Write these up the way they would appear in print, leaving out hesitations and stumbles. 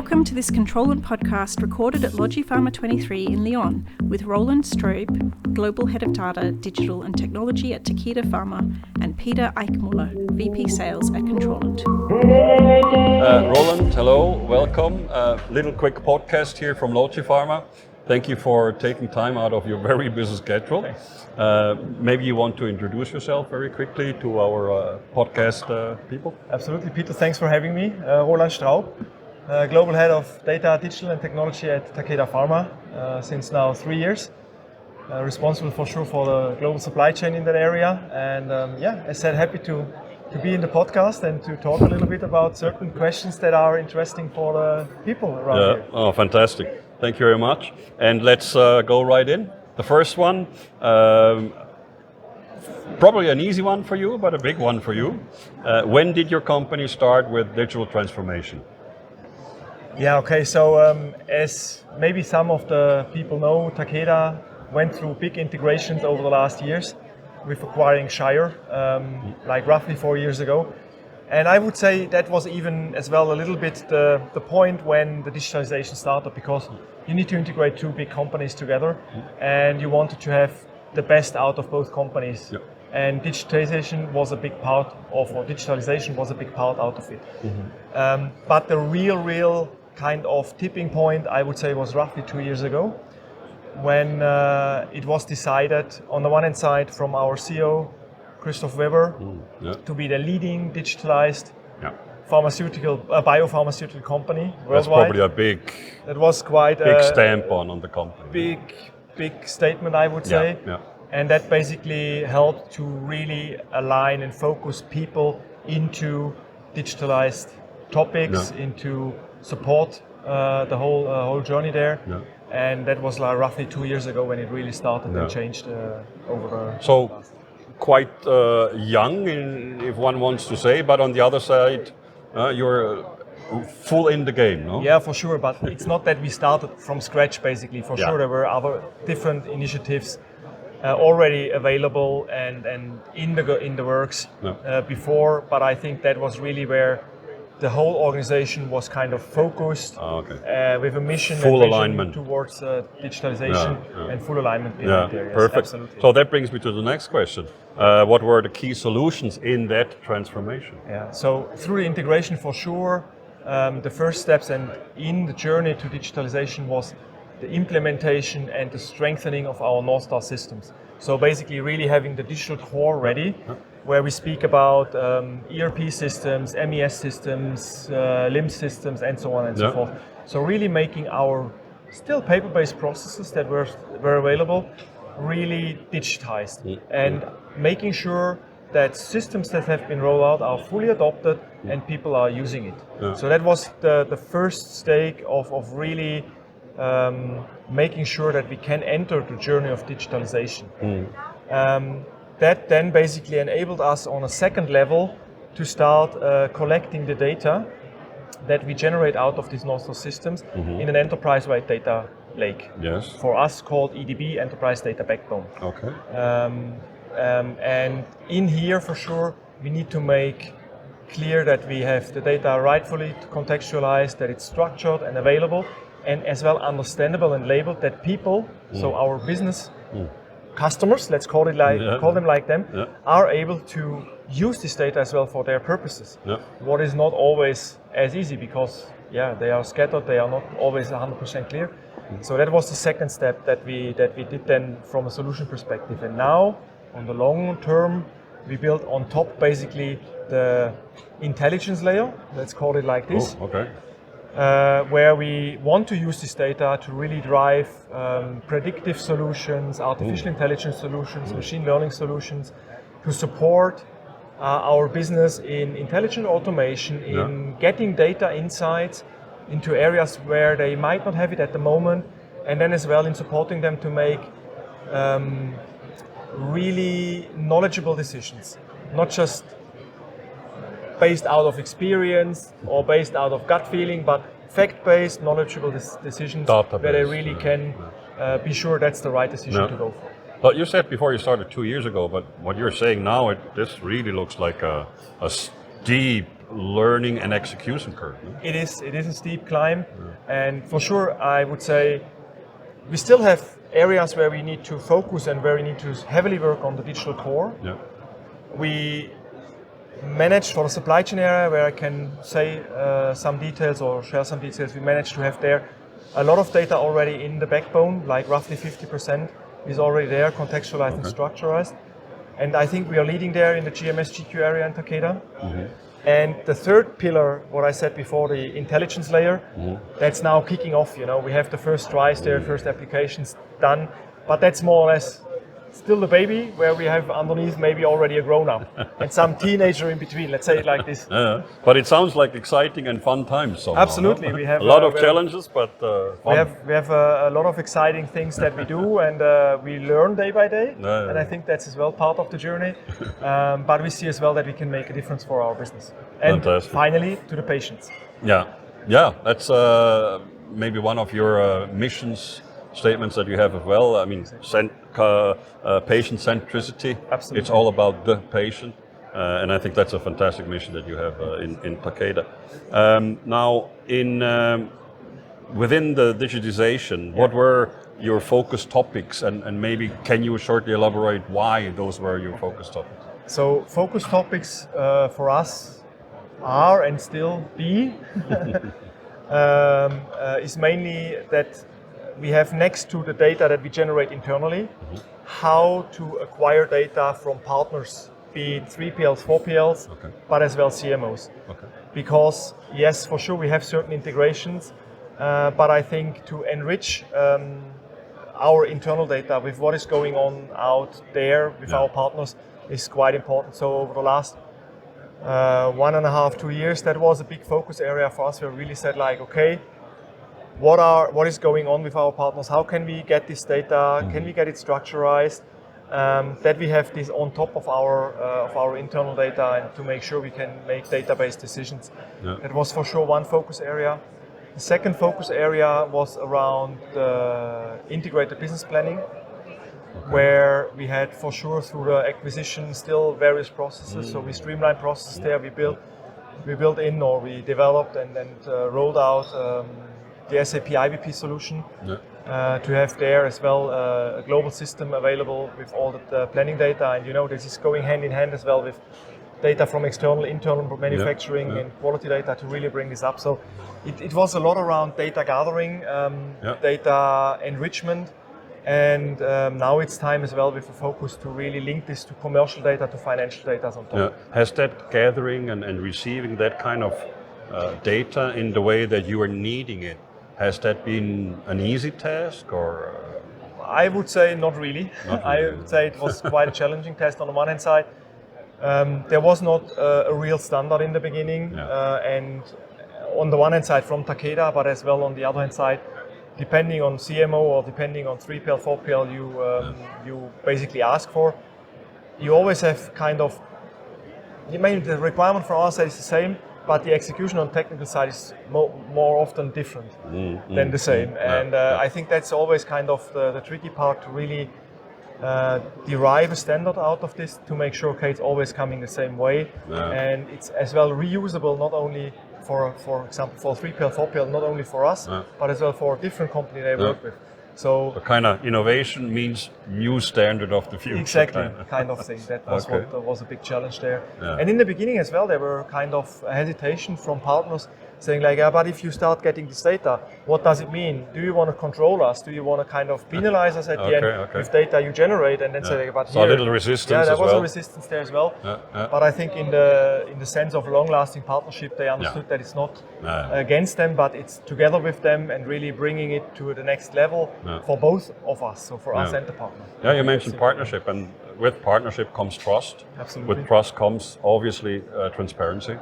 Welcome to this Controlant podcast recorded at LogiPharma 23 in Lyon with Roland, Straub, Global Head of Data, Digital and Technology at Takeda Pharma, and Peter Eichmueller, VP Sales at Controlant. Roland, hello, welcome. Little quick podcast here from LogiPharma. Thank you for taking time out of your very busy schedule. Maybe you want to introduce yourself very quickly to our podcast people? Absolutely, Peter. Thanks for having me. Roland Straub, Global Head of Data, Digital and Technology at Takeda Pharma since now 3 years. Responsible for the global supply chain in that area. And as I said, happy to be in the podcast and to talk a little bit about certain questions that are interesting for the people around here. Oh, fantastic. Thank you very much. And let's go right in. The first one, probably an easy one for you, but a big one for you. When did your company start with digital transformation? Yeah, okay, so as maybe some of the people know, Takeda went through big integrations over the last years with acquiring Shire, like roughly 4 years ago. And I would say that was even as well a little bit the point when the digitalization started, because you need to integrate two big companies together and you wanted to have the best out of both companies. Yep. And digitalization was a big part of, or digitalization was a big part out of it. Mm-hmm. But the real kind of tipping point, I would say, was roughly 2 years ago, when it was decided, on the one hand side, from our CEO, Christoph Weber, to be the leading digitalized biopharmaceutical company worldwide. That's probably a big stamp on the company. Big statement, I would say. Yeah. And that basically helped to really align and focus people into digitalized topics, into support the whole journey there. Yeah. And that was like roughly 2 years ago when it really started and changed over the past. Quite young, if one wants to say, but on the other side, you're full in the game, no? Yeah, for sure, but it's not that we started from scratch, basically. For sure, there were other different initiatives already available and in the works before, but I think that was really where the whole organization was kind of focused with a mission full and alignment towards digitalization and full alignment behind there. Yes, perfect. Absolutely. So that brings me to the next question. What were the key solutions in that transformation? Yeah, so through the integration, for sure, the first steps and in the journey to digitalization was the implementation and the strengthening of our North Star systems. So basically really having the digital core ready, where we speak about ERP systems, MES systems, LIMS systems, and so on and so forth. So really making our still paper-based processes that were available really digitized and making sure that systems that have been rolled out are fully adopted and people are using it. Yeah. So that was the first stake of really making sure that we can enter the journey of digitalization. That then basically enabled us on a second level to start collecting the data that we generate out of these North Star systems in an enterprise-wide data lake. Yes. For us called EDB, Enterprise Data Backbone. Okay. And in here, for sure, we need to make clear that we have the data rightfully contextualized, that it's structured and available, and as well understandable and labeled, that people, so our business customers, let's call them like them, are able to use this data as well for their purposes. Yeah. What is not always as easy because they are scattered, they are not always 100% clear. So that was the second step that we did then from a solution perspective. And now on the long term, we built on top basically the intelligence layer, let's call it like this. Oh, okay. Where we want to use this data to really drive predictive solutions, artificial intelligence solutions, machine learning solutions, to support our business in intelligent automation, in getting data insights into areas where they might not have it at the moment, and then as well in supporting them to make really knowledgeable decisions, not just based out of experience or based out of gut feeling, but fact-based, knowledgeable decisions where they really can be sure that's the right decision to go for. But you said before you started 2 years ago, but what you're saying now, this really looks like a steep learning and execution curve. No? It is a steep climb, and for sure I would say we still have areas where we need to focus and where we need to heavily work on the digital core. Yeah. We managed for the supply chain area, where I can say some details or share some details. We managed to have there a lot of data already in the backbone, like roughly 50% is already there, contextualized and structurized. And I think we are leading there in the GMS GQ area in Takeda. And the third pillar, what I said before, the intelligence layer, that's now kicking off. We have the first tries there, first applications done, but that's more or less still the baby, where we have underneath maybe already a grown-up and some teenager in between, let's say it like this. But it sounds like exciting and fun times somehow. Absolutely. No? We have a lot of challenges, but fun. We have a lot of exciting things that we do, and we learn day by day, and I think that's as well part of the journey. But we see as well that we can make a difference for our business. And finally, to the patients. Yeah, that's maybe one of your missions statements that you have as well. I mean, patient centricity. Absolutely. It's all about the patient, and I think that's a fantastic mission that you have in Takeda. Now, within the digitization, what were your focus topics, and maybe can you shortly elaborate why those were your focus topics? So, focus topics for us are and still be is mainly that we have, next to the data that we generate internally, how to acquire data from partners, be it 3PLs, 4PLs, but as well CMOs. Because yes, for sure we have certain integrations, but I think to enrich our internal data with what is going on out there with our partners is quite important. So over the last 1.5, 2 years, that was a big focus area for us. We really said like, okay, what is going on with our partners? How can we get this data? Can we get it structurized? That we have this on top of our internal data, and to make sure we can make database decisions. That was for sure one focus area. The second focus area was around integrated business planning, where we had for sure through the acquisition still various processes. So we streamlined processes there. We built in, or we developed and rolled out the SAP IBP solution to have there as well a global system available with all the planning data. And this is going hand in hand as well with data from external, internal manufacturing and quality data to really bring this up. So it was a lot around data gathering, data enrichment, and now it's time as well with a focus to really link this to commercial data, to financial data on top. Has that gathering and receiving that kind of data in the way that you are needing it, has that been an easy task, or? I would say not really. I would say it was quite a challenging task on the one hand side. There was not a real standard in the beginning, and on the one hand side from Takeda, but as well on the other hand side, depending on CMO or depending on 3PL, 4PL you basically ask for, you always have kind of, the requirement from our side is the same, but the execution on technical side is more often different than the same. And I think that's always kind of the tricky part, to really derive a standard out of this, to make sure, okay, it's always coming the same way. And it's as well reusable, not only for example, for 3PL, 4PL, not only for us, but as well for a different company they work with. So the kind of innovation means new standard of the future. Exactly, kind of thing. That was what was a big challenge there. And in the beginning as well, there were kind of hesitation from partners saying like, but if you start getting this data, what does it mean? Do you want to control us? Do you want to kind of penalize us at the end with data you generate? And then say, but so a little resistance. Yeah, there as was well. a resistance there as well. But I think in the sense of long-lasting partnership, they understood that it's not against them, but it's together with them and really bringing it to the next level for both of us, so for us and the partner. Yeah, you mentioned partnership, and with partnership comes trust. Absolutely. With trust comes obviously transparency,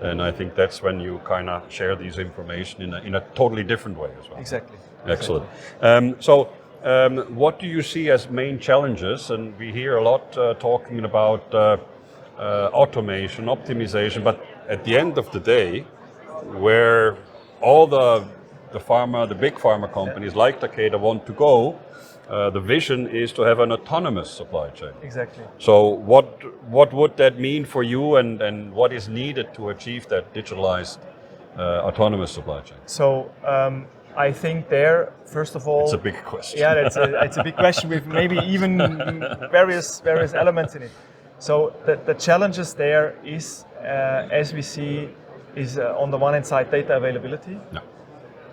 and I think that's when you kind of share these information in a totally different way as well. Exactly. Excellent. What do you see as main challenges? And we hear a lot talking about automation, optimization, but at the end of the day, where all the big pharma companies like Takeda want to go, the vision is to have an autonomous supply chain. Exactly. So what would that mean for you, and what is needed to achieve that digitalized autonomous supply chain? So I think there, first of all, It's a big question. Yeah, it's a big question with maybe even various elements in it. So the challenges there is, as we see, is on the one hand side data availability. No.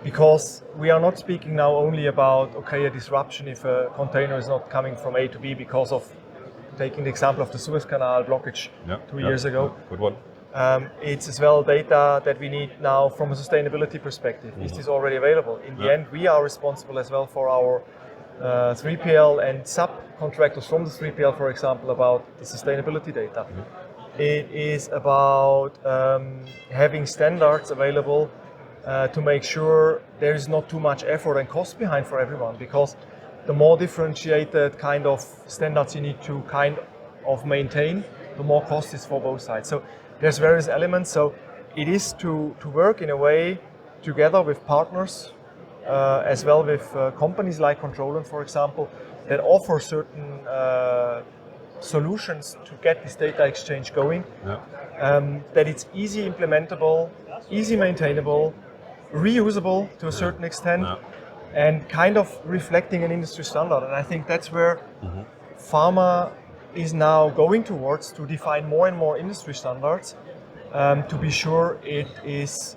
Because we are not speaking now only about, okay, a disruption if a container is not coming from A to B because of, taking the example of the Suez Canal blockage 2 years ago. Good one. It's as well data that we need now from a sustainability perspective. Is this already available? In the end, we are responsible as well for our 3PL and subcontractors from the 3PL, for example, about the sustainability data. It is about having standards available to make sure there is not too much effort and cost behind for everyone, because the more differentiated kind of standards you need to kind of maintain, the more cost is for both sides. So there's various elements. So it is to work in a way together with partners, as well with companies like Controlant, for example, that offer certain solutions to get this data exchange going, that it's easy implementable, easy maintainable, reusable to a certain extent, and kind of reflecting an industry standard. And I think that's where pharma is now going towards, to define more and more industry standards, to be sure it is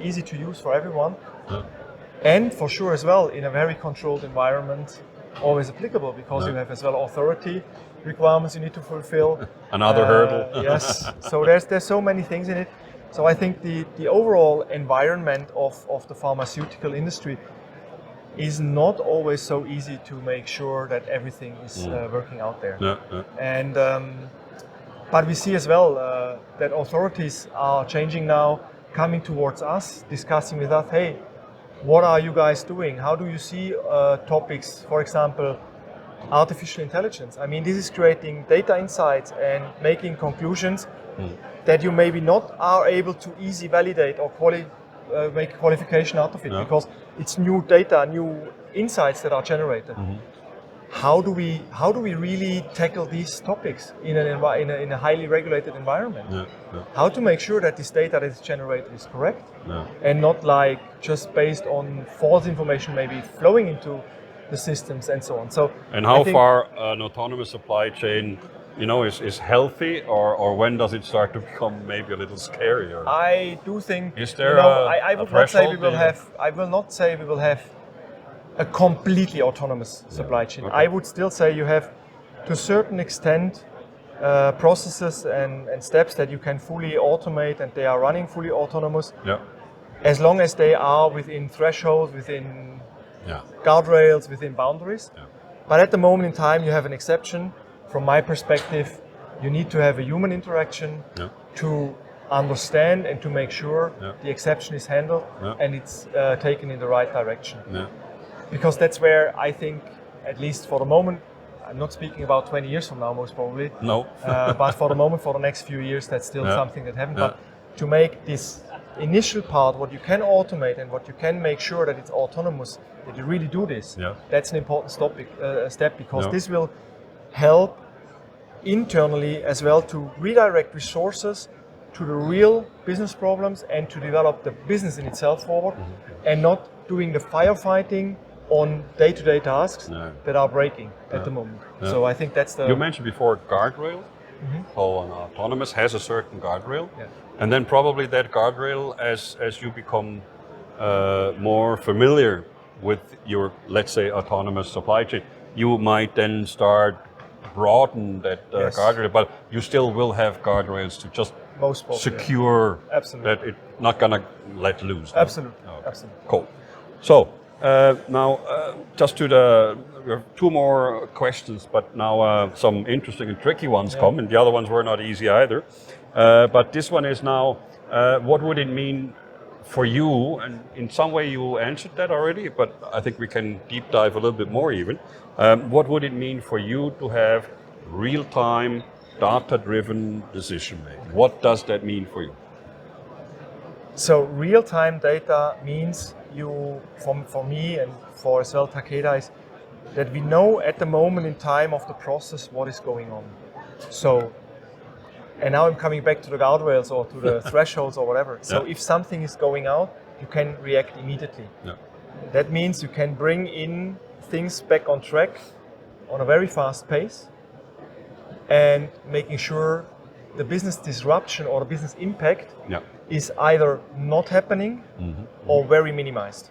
easy to use for everyone, and for sure as well in a very controlled environment, always applicable, because you have as well authority requirements you need to fulfill. Another hurdle. Yes, so there's so many things in it. So I think the overall environment of the pharmaceutical industry is not always so easy to make sure that everything is working out there. And but we see as well that authorities are changing now, coming towards us, discussing with us, hey, what are you guys doing? How do you see topics, for example, artificial intelligence? I mean, this is creating data insights and making conclusions that you maybe not are able to easily validate or make a qualification out of it, because it's new data, new insights that are generated. How do we really tackle these topics in a highly regulated environment? How to make sure that this data that is generated is correct, and not like just based on false information maybe flowing into the systems and so on. So, and how far an autonomous supply chain, is healthy, or when does it start to become maybe a little scarier? I do think. Is there I would not say we will have. I will not say we will have a completely autonomous supply chain. Okay. I would still say you have, to a certain extent, processes and steps that you can fully automate, and they are running fully autonomous. As long as they are within thresholds, within guardrails, within boundaries. But at the moment in time, you have an exception. From my perspective, you need to have a human interaction to understand and to make sure the exception is handled and it's taken in the right direction. Because that's where I think, at least for the moment, I'm not speaking about 20 years from now, most probably. No. But for the moment, for the next few years, that's still something that happens. But to make this initial part, what you can automate and what you can make sure that it's autonomous, that you really do this, that's an important step, because this will help internally as well to redirect resources to the real business problems and to develop the business in itself forward, and not doing the firefighting on day-to-day tasks that are breaking at the moment. So I think that's the... You mentioned before guardrail. So an autonomous has a certain guardrail, and then probably that guardrail, as you become more familiar with your, let's say, autonomous supply chain, you might then start broaden that guardrail, but you still will have guardrails to just secure that it's not gonna let loose. Absolutely. Okay. Absolutely. Cool. So now just to we have two more questions, but now some interesting and tricky ones come, and the other ones were not easy either. But this one is now, what would it mean for you? And in some way you answered that already, but I think we can deep dive a little bit more even. What would it mean for you to have real-time, data-driven decision making? What does that mean for you? So real-time data means for me and for as well Takeda, is that we know at the moment in time of the process what is going on. So, and now I'm coming back to the guardrails or to the thresholds or whatever. So if something is going out, you can react immediately. Yeah. That means you can bring in things back on track on a very fast pace, and making sure the business disruption or the business impact is either not happening or very minimized.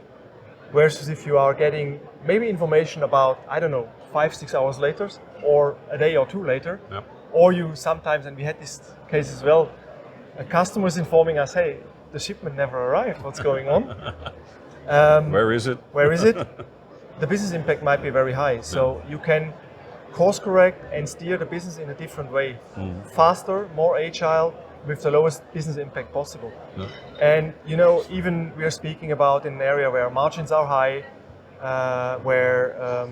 Versus if you are getting maybe information about, I don't know, 5-6 hours later or a day or two later, or you sometimes, and we had this case as well, a customer is informing us, hey, the shipment never arrived, what's going on? Where is it? Where is it? The business impact might be very high, so you can course correct and steer the business in a different way, faster, more agile, with the lowest business impact possible. And even we are speaking about an area where margins are high, where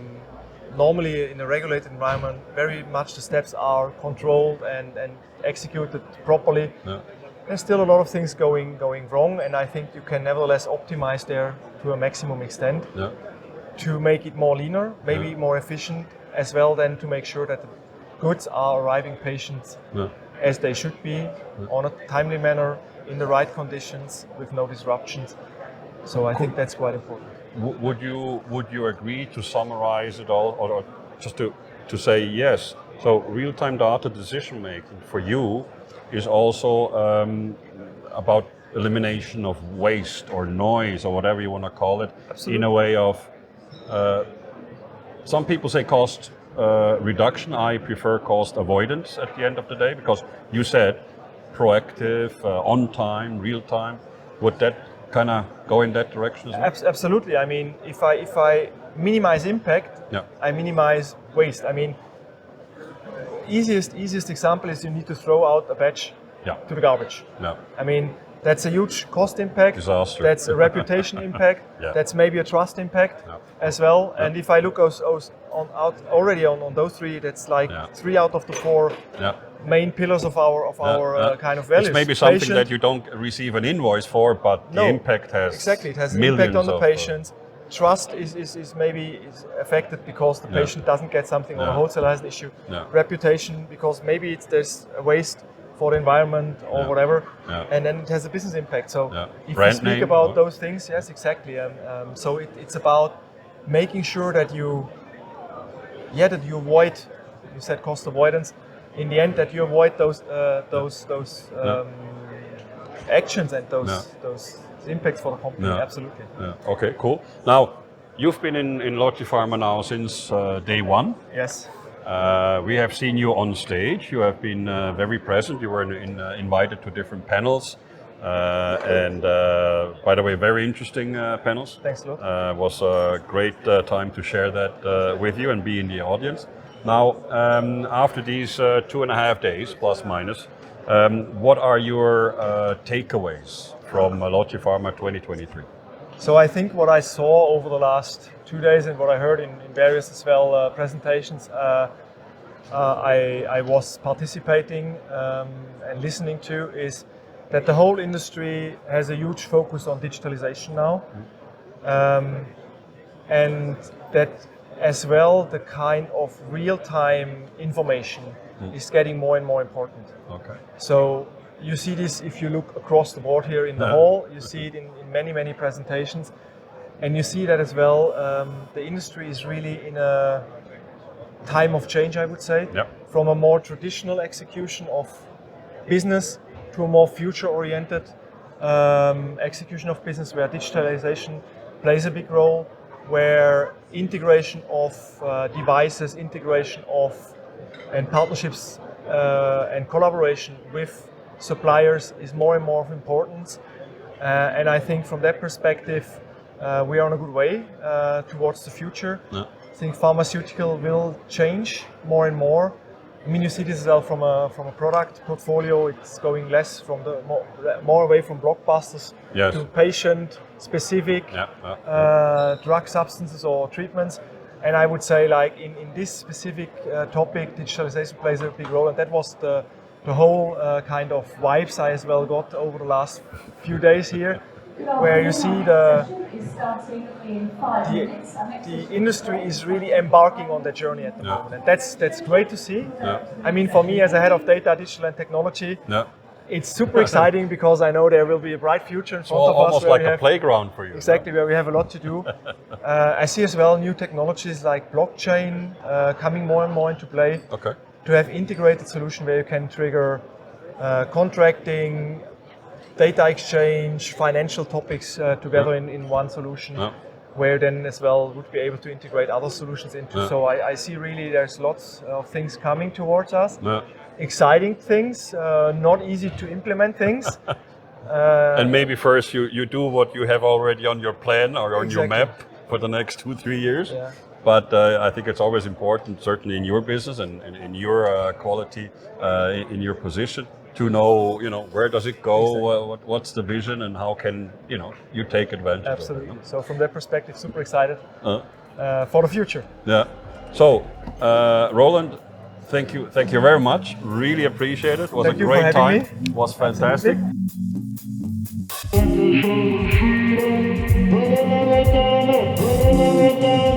normally in a regulated environment, very much the steps are controlled and executed properly. There's still a lot of things going wrong, and I think you can nevertheless optimize there to a maximum extent to make it more leaner, maybe more efficient as well, then to make sure that the goods are arriving patients as they should be, on a timely manner, in the right conditions, with no disruptions. So I think that's quite important. Would you agree to summarize it all, or just to say yes? So real-time data decision making for you is also about elimination of waste or noise or whatever you want to call it. Absolutely. In a way of some people say cost reduction. I prefer cost avoidance at the end of the day, because you said proactive, on time, real time. Would that kind of go in that direction as well? Absolutely. I mean, if I minimize impact, I minimize waste. I mean, easiest example is you need to throw out a batch to the garbage. I mean, that's a huge cost impact. Disaster. That's a reputation impact. That's maybe a trust impact as well. And if I look already on those three, that's like 3 out of the 4 main pillars of our kind of values. It's maybe something that you don't receive an invoice for, but the impact has exactly. It has an impact on the patients. Trust is maybe affected because the patient doesn't get something, or the wholesaler has an issue. Reputation, because maybe there's a waste for the environment or whatever, and then it has a business impact. So if brand you speak name, about those things, yes, exactly. So it's about making sure that you avoid. You said cost avoidance. In the end, that you avoid those actions and those impacts for the company. Absolutely. Okay, cool. Now, you've been in LogiPharma now since day one. Yes. We have seen you on stage. You have been very present. You were invited to different panels. And by the way, very interesting panels. Thanks a lot. It was a great time to share that with you and be in the audience. Now, after these 2.5 days, plus minus, what are your takeaways from LogiPharma 2023? So I think what I saw over the last 2 days and what I heard in various as well presentations, I was participating and listening to, is that the whole industry has a huge focus on digitalization now, and that as well the kind of real-time information is getting more and more important. Okay. So you see this if you look across the board here in the hall, you see it in many presentations, and you see that as well. The industry is really in a time of change, I would say, from a more traditional execution of business to a more future-oriented execution of business, where digitalization plays a big role, where integration of devices, integration of and partnerships and collaboration with suppliers is more and more of importance. And I think from that perspective, we are on a good way towards the future. I think pharmaceutical will change more and more. I mean, you see this as well from a product portfolio. It's going less from the more away from blockbusters to patient-specific drug substances or treatments. And I would say, like in this specific topic, digitalization plays a big role, and that was the whole kind of vibes I as well got over the last few days here. where you see the industry is really embarking on that journey at the moment, and that's great to see. I mean, for me as a head of data, digital and technology, it's super exciting because I know there will be a bright future in front of us. Almost like a playground for you. Exactly, where we have a lot to do. I see as well new technologies like blockchain coming more and more into play. Okay. To have integrated solution where you can trigger contracting, data exchange, financial topics together in one solution, where then as well would be able to integrate other solutions into. So I see really there's lots of things coming towards us. Exciting things, not easy to implement things. And maybe first you do what you have already on your plan or on your map for the next 2-3 years. But I think it's always important, certainly in your business and in your quality, in your position, to know, where does it go, what's the vision, and how can, you take advantage Absolutely. of it. So from that perspective, super excited for the future. Yeah. So, Roland, thank you very much. Really appreciate it. It was a great time. It was fantastic. Absolutely.